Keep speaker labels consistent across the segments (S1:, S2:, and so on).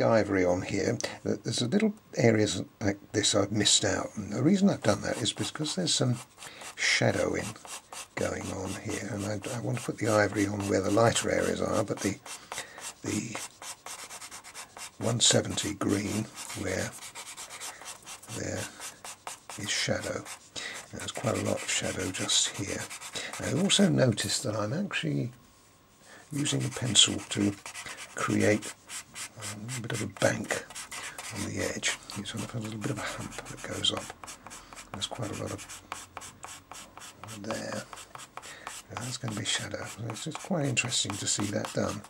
S1: the ivory on here, there's a little areas like this I've missed out. And the reason I've done that is because there's some shadowing going on here, and I want to put the ivory on where the lighter areas are, but the 170 green where there is shadow. There's quite a lot of shadow just here. I also noticed that I'm actually using a pencil to create a bit of a bank on the edge. You sort of have a little bit of a hump that goes up. There's quite a lot of there. That's going to be shadow. It's just quite interesting to see that done.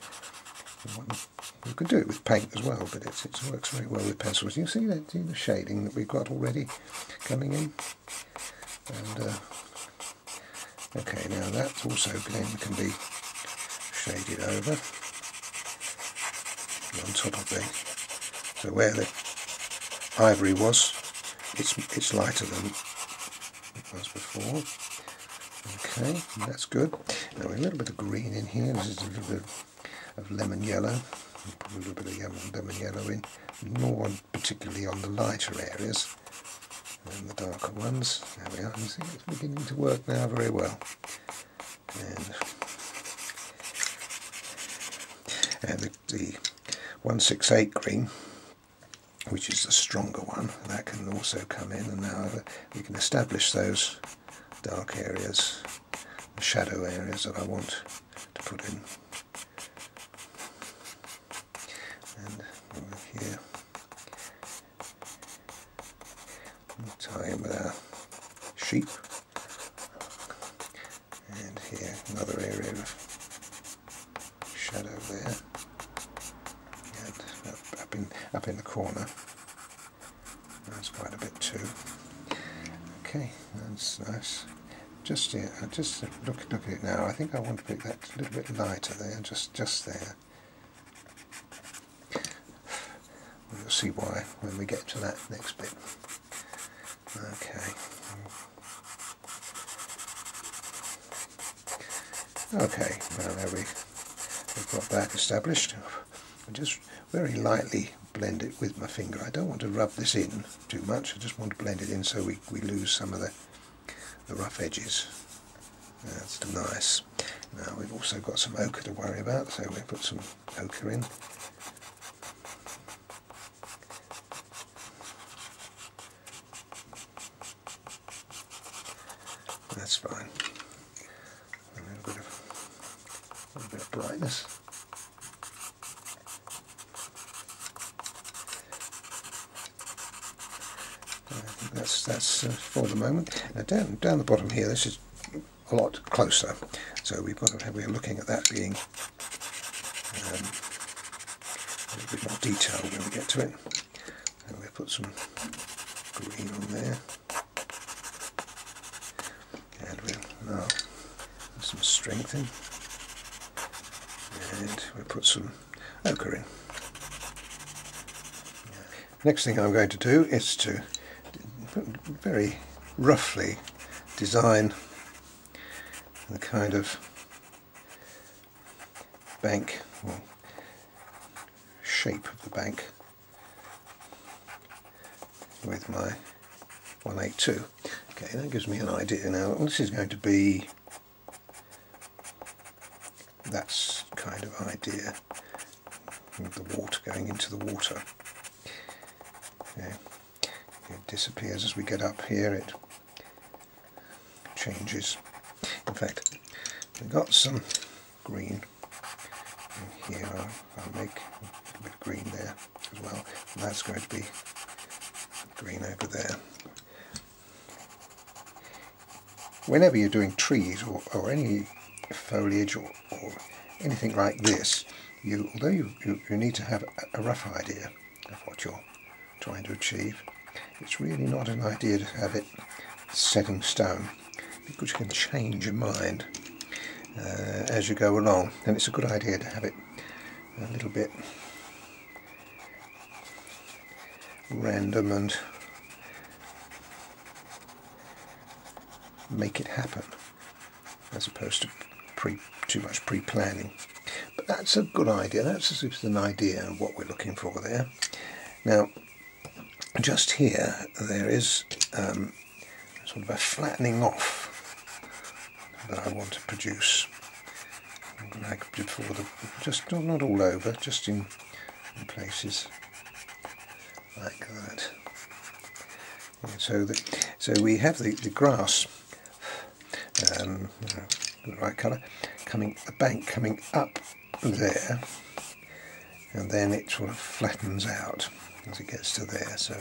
S1: You could do it with paint as well, but it works very well with pencils. You see that? See the shading that we've got already coming in? And okay, now that also then can be shaded over on top of the, so where the ivory was, it's lighter than it was before. Okay, that's good. Now a little bit of green in here. This is a little bit of lemon yellow. Put a little bit of lemon yellow in, more particularly on the lighter areas than the darker ones. There we are. You see, it's beginning to work now very well. And the 168 green, which is the stronger one, that can also come in, and now we can establish those dark areas, the shadow areas that I want to put in. And over here, we'll tie in with our sheep, and here another area of shadow there, and up in the corner. That's quite a bit too. Okay, that's nice. Just here, just look at it now. I think I want to pick that a little bit lighter there, just there. We'll see why when we get to that next bit. Okay. Okay, well there we've got that established. I just very lightly blend it with my finger. I don't want to rub this in too much. I just want to blend it in so we lose some of the rough edges. That's nice. Now we've also got some ochre to worry about, so we'll put some ochre in. That's fine. A little bit of brightness. That's for the moment. Now down the bottom here, this is a lot closer, so we're looking at that being a little bit more detail when we get to it. And we'll put some green on there, and we'll now put some strength in, and we'll put some ochre in. Next thing I'm going to do is to very roughly design the kind of bank or shape of the bank with my 182. Okay, that gives me an idea now. This is going to be that kind of idea with the water going into the water. Okay. It disappears as we get up here, it changes. In fact, we've got some green in here. I'll make a little bit of green there as well. And that's going to be green over there. Whenever you're doing trees or any foliage or anything like this, although you need to have a rough idea of what you're trying to achieve, it's really not an idea to have it set in stone, because you can change your mind as you go along, and it's a good idea to have it a little bit random and make it happen, as opposed to too much pre-planning. but that's a good idea. That's just an idea of what we're looking for there. Now, just here there is sort of a flattening off that I want to produce. Like before, just not all over, just in places like that. And so we have the grass, the right colour, the bank coming up there, and then it sort of flattens out as it gets to there. So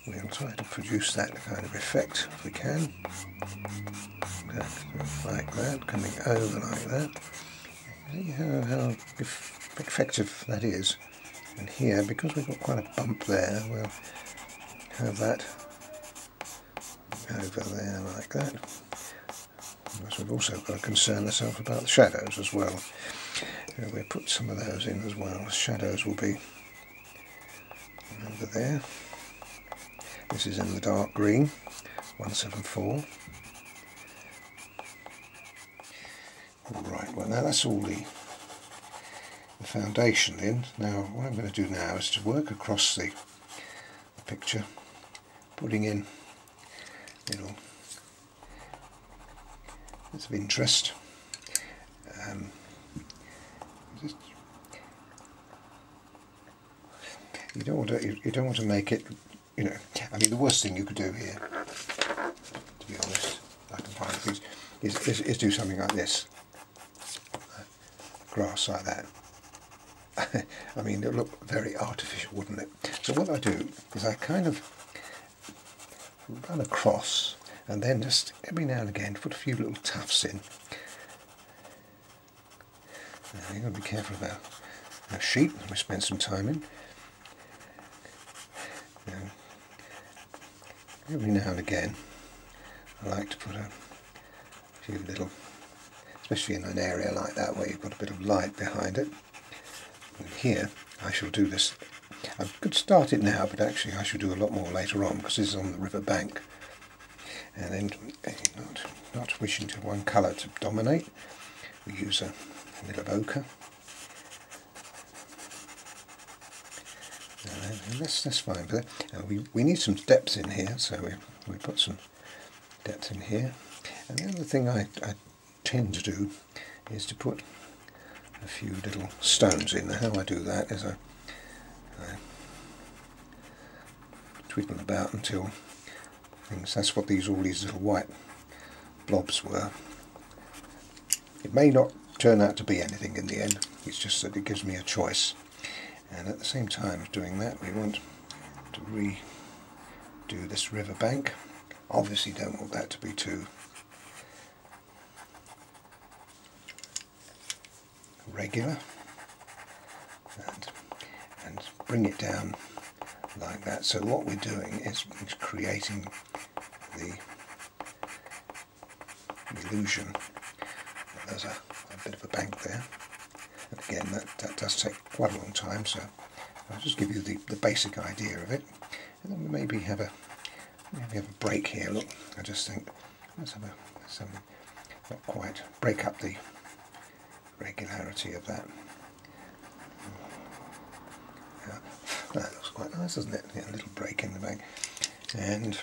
S1: we'll try to produce that kind of effect if we can. Like that, coming over like that. See how effective that is. And here, because we've got quite a bump there, we'll have that over there like that. Because we've also got to concern ourselves about the shadows as well. So we'll put some of those in as well. The shadows will be over there. This is in the dark green, 174. Alright, well now that's all the foundation in. Now what I'm going to do now is to work across the picture, putting in little bits of interest. You don't want to make it, you know, I mean the worst thing you could do here, to be honest, I can find things, is do something like this. Grass like that. I mean, it would look very artificial, wouldn't it? So what I do is I kind of run across and then just every now and again put a few little tufts in. Now, you've got to be careful about a sheep that we spent some time in. And every now and again I like to put a few little, especially in an area like that where you've got a bit of light behind it. And here I shall do this. I could start it now, but actually I shall do a lot more later on because this is on the river bank. And then, not wishing to one colour to dominate, we use a bit of ochre. And that's fine. But we need some depth in here, so we put some depth in here. And the other thing I tend to do is to put a few little stones in. Now how I do that is I twiddle about until things, that's what all these little white blobs were. It may not turn out to be anything in the end, it's just that it gives me a choice. And at the same time of doing that, we want to redo this river bank. Obviously don't want that to be too regular, and bring it down like that. So what we're doing is creating the illusion that there's a bit of a bank there. And again, that does take quite a long time, so I'll just give you the basic idea of it, and then we maybe have a break here. Look, I just think let's have not quite break up the regularity of that. That looks quite nice, doesn't it? Yeah, a little break in the bank. And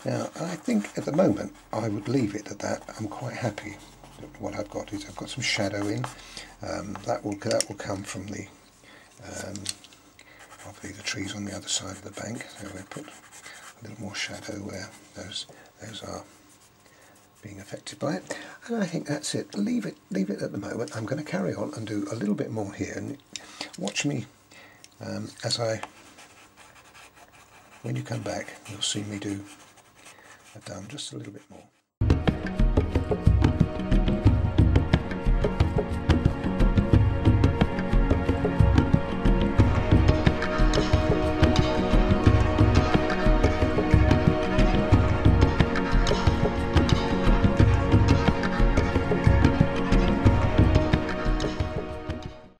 S1: now I think at the moment I would leave it at that. I'm quite happy that what I've got is I've got some shadow in. That will come from the obviously the trees on the other side of the bank. So we put a little more shadow where those are being affected by it, and I think that's it. Leave it at the moment. I'm going to carry on and do a little bit more here, and watch me as when you come back, you'll see me do. I've done just a little bit more.